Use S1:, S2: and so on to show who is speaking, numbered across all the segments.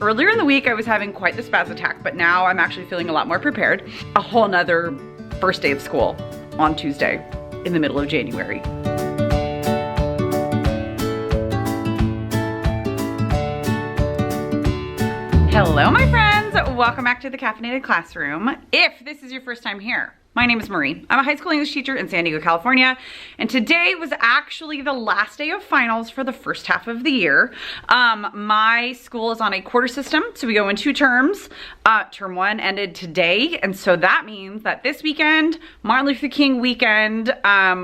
S1: Earlier in the week, I was having quite the spaz attack, but now I'm actually feeling a lot more prepared. A whole nother first day of school on Tuesday in the middle of January. Hello, my friends. Welcome back to the Caffeinated Classroom. If this is your first time here, my name is Marie. I'm a high school English teacher in San Diego, California, and today was actually the last day of finals for the first half of the year. My school is on a quarter system, so we go in 2 terms. Term 1 ended today, and so that means that this weekend, Martin Luther King weekend,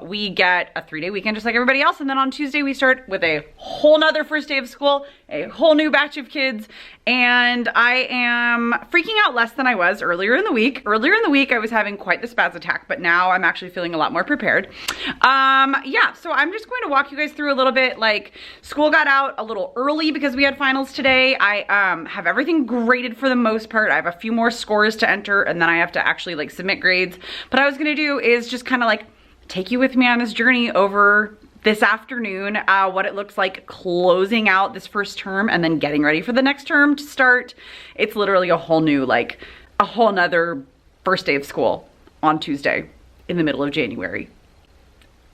S1: we get a 3-day weekend just like everybody else, and then on Tuesday we start with a whole nother first day of school, a whole new batch of kids, and I am freaking out less than I was earlier in the week. Earlier in the week, I was having quite the spaz attack, but now I'm actually feeling a lot more prepared. Yeah, so I'm just going to walk you guys through a little bit. Like, school got out a little early because we had finals today. I have everything graded for the most part. I have a few more scores to enter, and then I have to actually like submit grades. But what I was gonna do is just kind of like take you with me on this journey over this afternoon, what it looks like closing out this first term and then getting ready for the next term to start. It's literally a whole new, like a whole nother first day of school on Tuesday in the middle of January.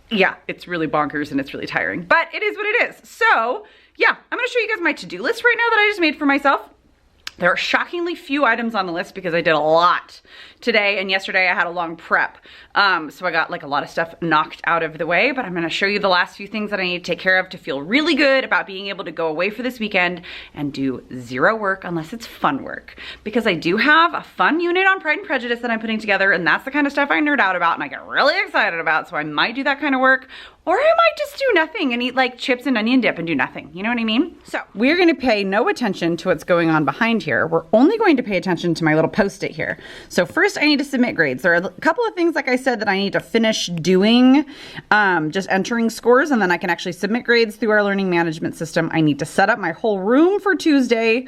S1: Yeah, it's really bonkers and it's really tiring, but it is what it is. So yeah, I'm gonna show you guys my to-do list right now that I just made for myself. There are shockingly few items on the list because I did a lot today, and yesterday I had a long prep. So I got like a lot of stuff knocked out of the way, but I'm gonna show you the last few things that I need to take care of to feel really good about being able to go away for this weekend and do 0 work unless it's fun work. Because I do have a fun unit on Pride and Prejudice that I'm putting together, and that's the kind of stuff I nerd out about and I get really excited about, so I might do that kind of work. Or I might just do nothing and eat like chips and onion dip and do nothing. You know what I mean? So we're gonna pay no attention to what's going on behind here. We're only going to pay attention to my little post-it here. So first I need to submit grades. There are a couple of things, like I said, that I need to finish doing, just entering scores, and then I can actually submit grades through our learning management system. I need to set up my whole room for Tuesday.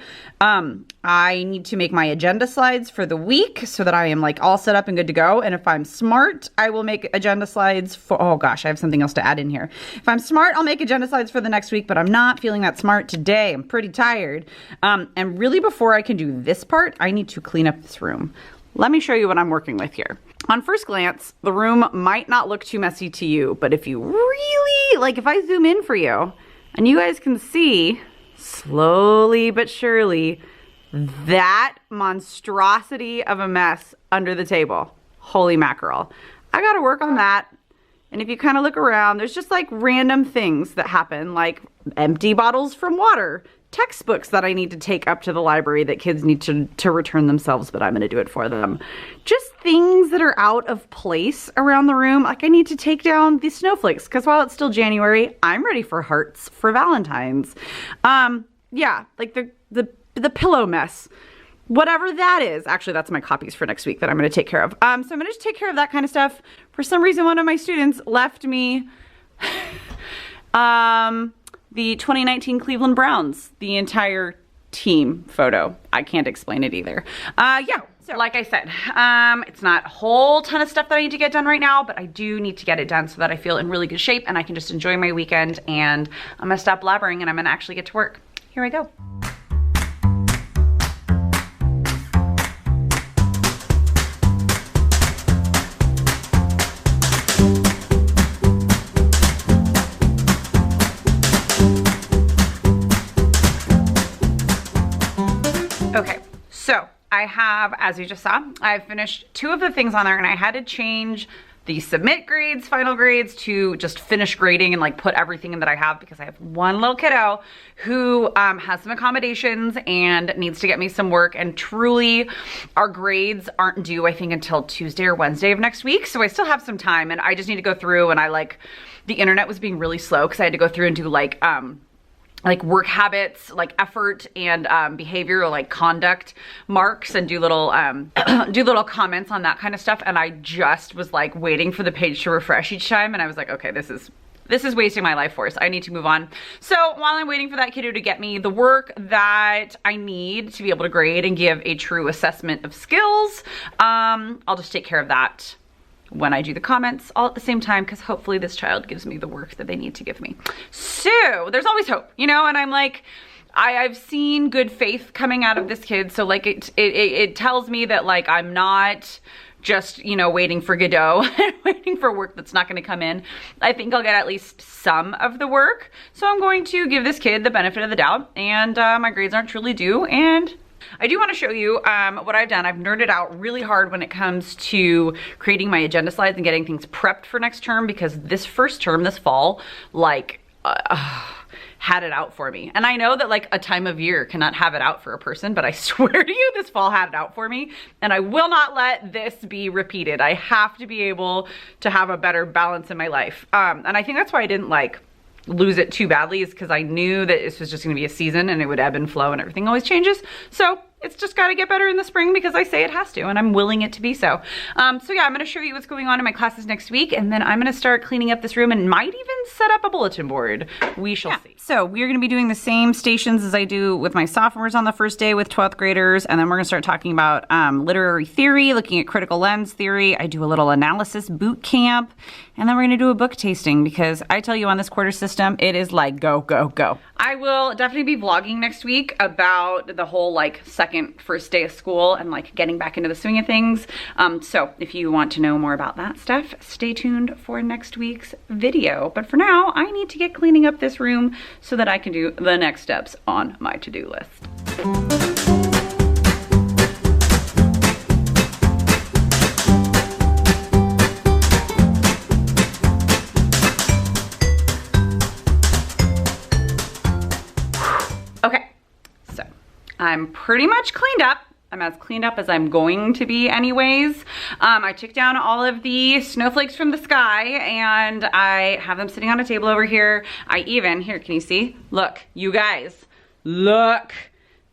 S1: I need to make my agenda slides for the week so that I am like all set up and good to go. And if I'm smart, I will make agenda slides for, oh gosh, I have something else to add in here. If I'm smart, I'll make agenda slides for the next week, but I'm not feeling that smart today. I'm pretty tired. And really before I can do this part, I need to clean up this room. Let me show you what I'm working with here. On first glance, the room might not look too messy to you, but if you really, like if I zoom in for you, and you guys can see, slowly but surely, that monstrosity of a mess under the table. Holy mackerel. I gotta work on that. And if you kind of look around, there's just like random things that happen, like empty bottles from water, textbooks that I need to take up to the library that kids need to return themselves, but I'm gonna do it for them. Just things that are out of place around the room. Like I need to take down these snowflakes because while it's still January, I'm ready for hearts for Valentine's. Yeah, like the pillow mess. Whatever that is. Actually, that's my copies for next week that I'm going to take care of. So I'm going to just take care of that kind of stuff. For some reason, one of my students left me the 2019 Cleveland Browns, the entire team photo. I can't explain it either. Yeah, so like I said, it's not a whole ton of stuff that I need to get done right now, but I do need to get it done so that I feel in really good shape and I can just enjoy my weekend, and I'm going to stop blabbering and I'm going to actually get to work. Here I go. Okay, so I have, as you just saw, I've finished 2 of the things on there, and I had to change the submit grades, final grades, to just finish grading and like put everything in that I have, because I have one little kiddo who has some accommodations and needs to get me some work, and truly our grades aren't due, I think, until Tuesday or Wednesday of next week. So I still have some time, and I just need to go through, and the internet was being really slow because I had to go through and do like work habits, like effort and behavior, or like conduct marks, and do little comments on that kind of stuff. And I just was like waiting for the page to refresh each time, and I was like, okay, this is wasting my life force. I need to move on. So while I'm waiting for that kiddo to get me the work that I need to be able to grade and give a true assessment of skills, I'll just take care of that when I do the comments all at the same time, because hopefully this child gives me the work that they need to give me. So there's always hope, you know, and I'm like, I've seen good faith coming out of this kid. So like it tells me that like I'm not just, you know, waiting for Godot, waiting for work that's not going to come in. I think I'll get at least some of the work. So I'm going to give this kid the benefit of the doubt, and my grades aren't truly due. And I do want to show you what I've done. I've nerded out really hard when it comes to creating my agenda slides and getting things prepped for next term, because this first term, this fall, like, had it out for me. And I know that like a time of year cannot have it out for a person, but I swear to you, this fall had it out for me, and I will not let this be repeated. I have to be able to have a better balance in my life. And I think that's why I didn't like lose it too badly, is because I knew that this was just gonna be a season and it would ebb and flow and everything always changes. So it's just got to get better in the spring because I say it has to, and I'm willing it to be so. So yeah, I'm going to show you what's going on in my classes next week, and then I'm going to start cleaning up this room and might even set up a bulletin board. We shall see. So we're going to be doing the same stations as I do with my sophomores on the first day with 12th graders, and then we're going to start talking about literary theory, looking at critical lens theory. I do a little analysis boot camp, and then we're going to do a book tasting, because I tell you, on this quarter system, it is like go, go, go. I will definitely be vlogging next week about the whole like first day of school and like getting back into the swing of things. So if you want to know more about that stuff, stay tuned for next week's video. But for now, I need to get cleaning up this room so that I can do the next steps on my to-do list. I'm pretty much cleaned up. I'm as cleaned up as I'm going to be anyways. I took down all of the snowflakes from the sky, and I have them sitting on a table over here. Here, can you see? Look, you guys, look.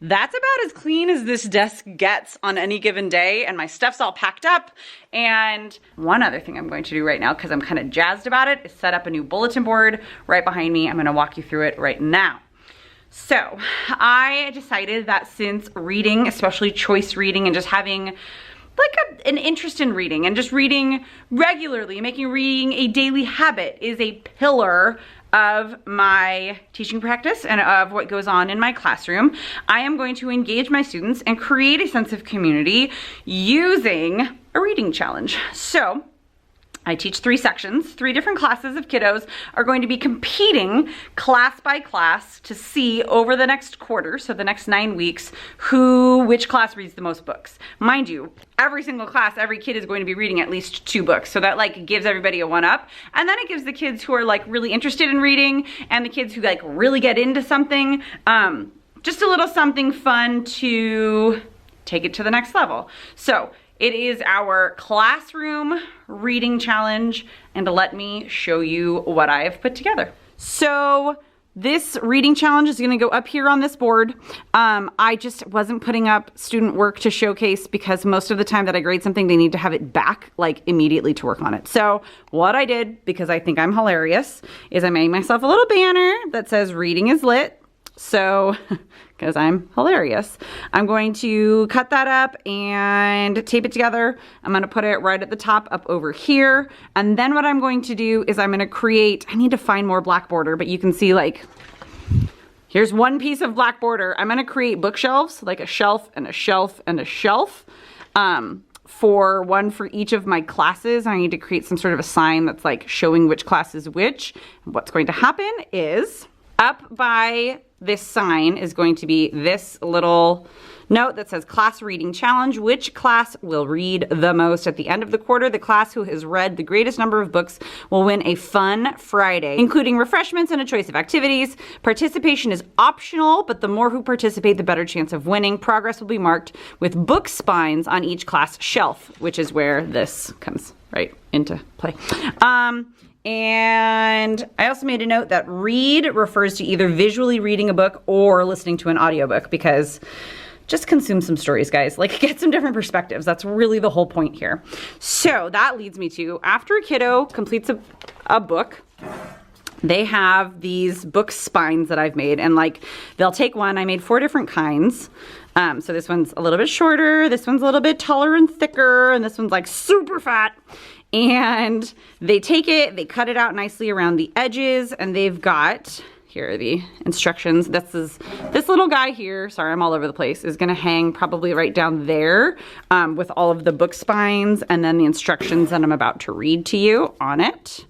S1: That's about as clean as this desk gets on any given day, and my stuff's all packed up. And one other thing I'm going to do right now, because I'm kind of jazzed about it, is set up a new bulletin board right behind me. I'm gonna walk you through it right now. So I decided that since reading, especially choice reading, and just having like an interest in reading and just reading regularly, making reading a daily habit, is a pillar of my teaching practice and of what goes on in my classroom, I am going to engage my students and create a sense of community using a reading challenge. So I teach 3 sections. 3 different classes of kiddos are going to be competing class by class to see over the next quarter, so the next 9 weeks, which class reads the most books. Mind you, every single class, every kid is going to be reading at least 2 books. So that like gives everybody a 1-up. And then it gives the kids who are like really interested in reading and the kids who like really get into something, just a little something fun to take it to the next level. So it is our classroom reading challenge, and let me show you what I have put together. So this reading challenge is gonna go up here on this board. I just wasn't putting up student work to showcase, because most of the time that I grade something, they need to have it back like immediately to work on it. So what I did, because I think I'm hilarious, is I made myself a little banner that says reading is lit. So, because I'm hilarious, I'm going to cut that up and tape it together. I'm going to put it right at the top up over here. And then what I'm going to do is I'm going to create, I need to find more black border, but you can see like, here's one piece of black border. I'm going to create bookshelves, like a shelf and a shelf and a shelf. For one for each of my classes. I need to create some sort of a sign that's like showing which class is which. What's going to happen is up by this sign is going to be this little note that says class reading challenge. Which class will read the most at the end of the quarter? The class who has read the greatest number of books will win a fun Friday, including refreshments and a choice of activities. Participation is optional, but the more who participate, the better chance of winning. Progress will be marked with book spines on each class shelf, which is where this comes right into play. And I also made a note that read refers to either visually reading a book or listening to an audiobook, because just consume some stories, guys. Like, get some different perspectives. That's really the whole point here. So that leads me to, after a kiddo completes a book, they have these book spines that I've made, and like they'll take one. I made 4 different kinds. So this one's a little bit shorter, this one's a little bit taller and thicker, and this one's like super fat. And they take it, they cut it out nicely around the edges, and they've got, here are the instructions. This little guy here, sorry, I'm all over the place, is gonna hang probably right down there with all of the book spines and then the instructions that I'm about to read to you on it.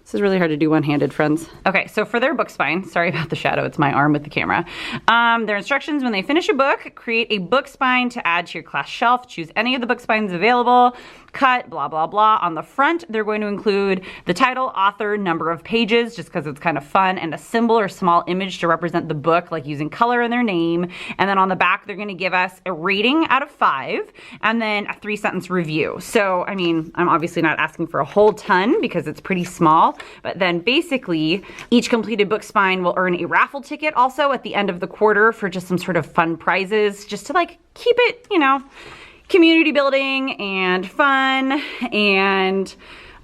S1: This is really hard to do one-handed, friends. Okay, so for their book spine, sorry about the shadow, it's my arm with the camera. Their instructions: when they finish a book, create a book spine to add to your class shelf. Choose any of the book spines available, cut, blah, blah, blah. On the front, they're going to include the title, author, number of pages, just because it's kind of fun, and a symbol or small image to represent the book, like using color in their name. And then on the back, they're gonna give us a rating out of 5, and then a 3-sentence review. So, I mean, I'm obviously not asking for a whole ton because it's pretty small, but then basically each completed book spine will earn a raffle ticket also at the end of the quarter for just some sort of fun prizes, just to like keep it, you know, community building and fun. And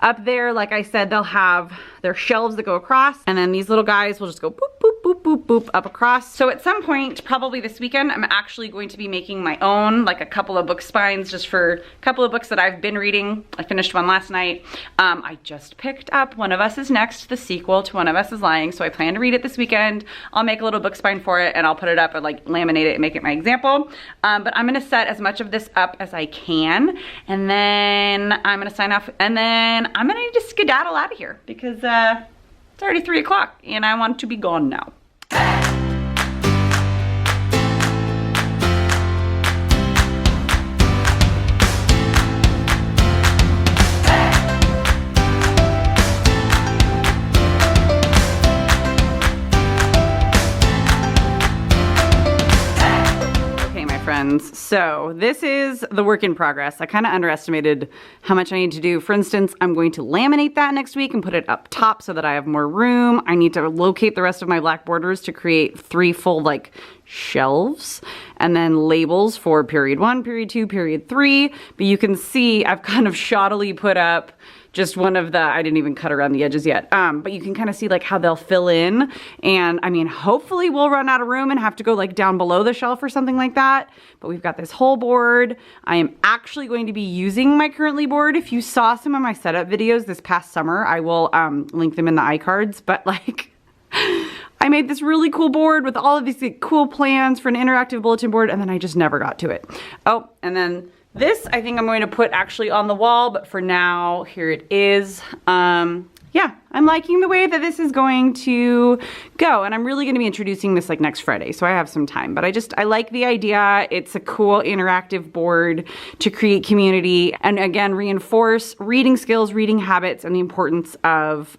S1: up there, like I said, they'll have their shelves that go across, and then these little guys will just go boop, boop, boop, boop, boop up across. So at some point, probably this weekend, I'm actually going to be making my own, like a couple of book spines just for a couple of books that I've been reading. I finished one last night. I just picked up One of Us Is Next, the sequel to One of Us Is Lying, so I plan to read it this weekend. I'll make a little book spine for it and I'll put it up and like laminate it and make it my example. But I'm gonna set as much of this up as I can, and then I'm gonna sign off, and then I'm gonna need to skedaddle out of here because it's already 3 o'clock and I want to be gone now. Friends. So this is the work in progress. I kind of underestimated how much I need to do. For instance, I'm going to laminate that next week and put it up top so that I have more room. I need to locate the rest of my black borders to create 3 full like shelves, and then labels for period 1, period 2, period 3. But you can see I've kind of shoddily put up just one of the, I didn't even cut around the edges yet, but you can kind of see like how they'll fill in. And I mean, hopefully we'll run out of room and have to go like down below the shelf or something like that. But we've got this whole board. I am actually going to be using my Currently board. If you saw some of my setup videos this past summer, I will link them in the iCards, but like, I made this really cool board with all of these like, cool plans for an interactive bulletin board, and then I just never got to it. Oh, and then this I think I'm going to put actually on the wall, but for now, here it is. Yeah, I'm liking the way that this is going to go, and I'm really gonna be introducing this like next Friday, so I have some time, but I like the idea. It's a cool interactive board to create community and again, reinforce reading skills, reading habits, and the importance of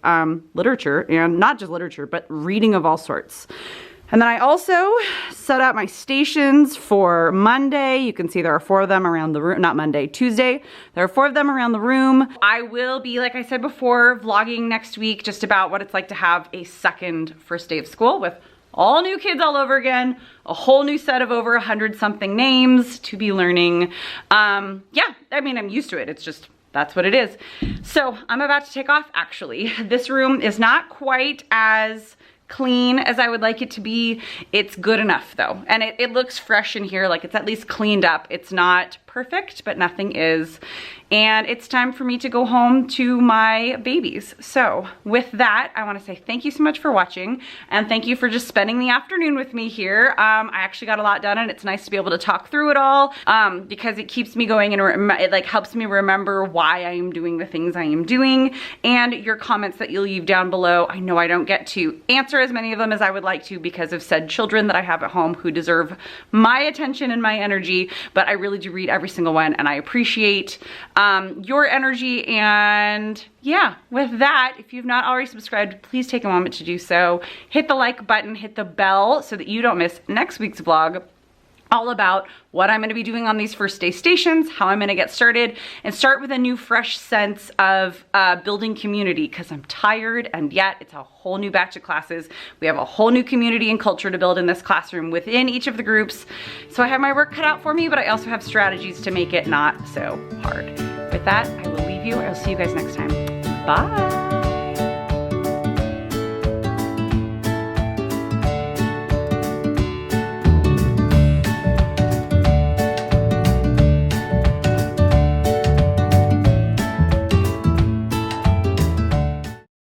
S1: literature, and not just literature, but reading of all sorts. And then I also set up my stations for Monday. You can see there are 4 of them around the room, not Monday, Tuesday. There are 4 of them around the room. I will be, like I said before, vlogging next week just about what it's like to have a second first day of school with all new kids all over again, a whole new set of over 100-something names to be learning. Yeah, I mean, I'm used to it. It's just, that's what it is. So I'm about to take off, actually. This room is not quite as clean as I would like it to be. It's good enough though. And it looks fresh in here, like it's at least cleaned up. It's not perfect, but nothing is. And it's time for me to go home to my babies. So with that, I want to say thank you so much for watching, and thank you for just spending the afternoon with me here. I actually got a lot done, and it's nice to be able to talk through it all because it keeps me going, and it like helps me remember why I am doing the things I am doing. And your comments that you leave down below, I know I don't get to answer as many of them as I would like to because of said children that I have at home who deserve my attention and my energy, but I really do read every single one, and I appreciate your energy. And yeah, with that, if you've not already subscribed, please take a moment to do so. Hit the like button, hit the bell so that you don't miss next week's vlog, all about what I'm gonna be doing on these first day stations, how I'm gonna get started, and start with a new fresh sense of building community, because I'm tired, and yet it's a whole new batch of classes. We have a whole new community and culture to build in this classroom within each of the groups. So I have my work cut out for me, but I also have strategies to make it not so hard. With that, I will leave you. I'll see you guys next time. Bye.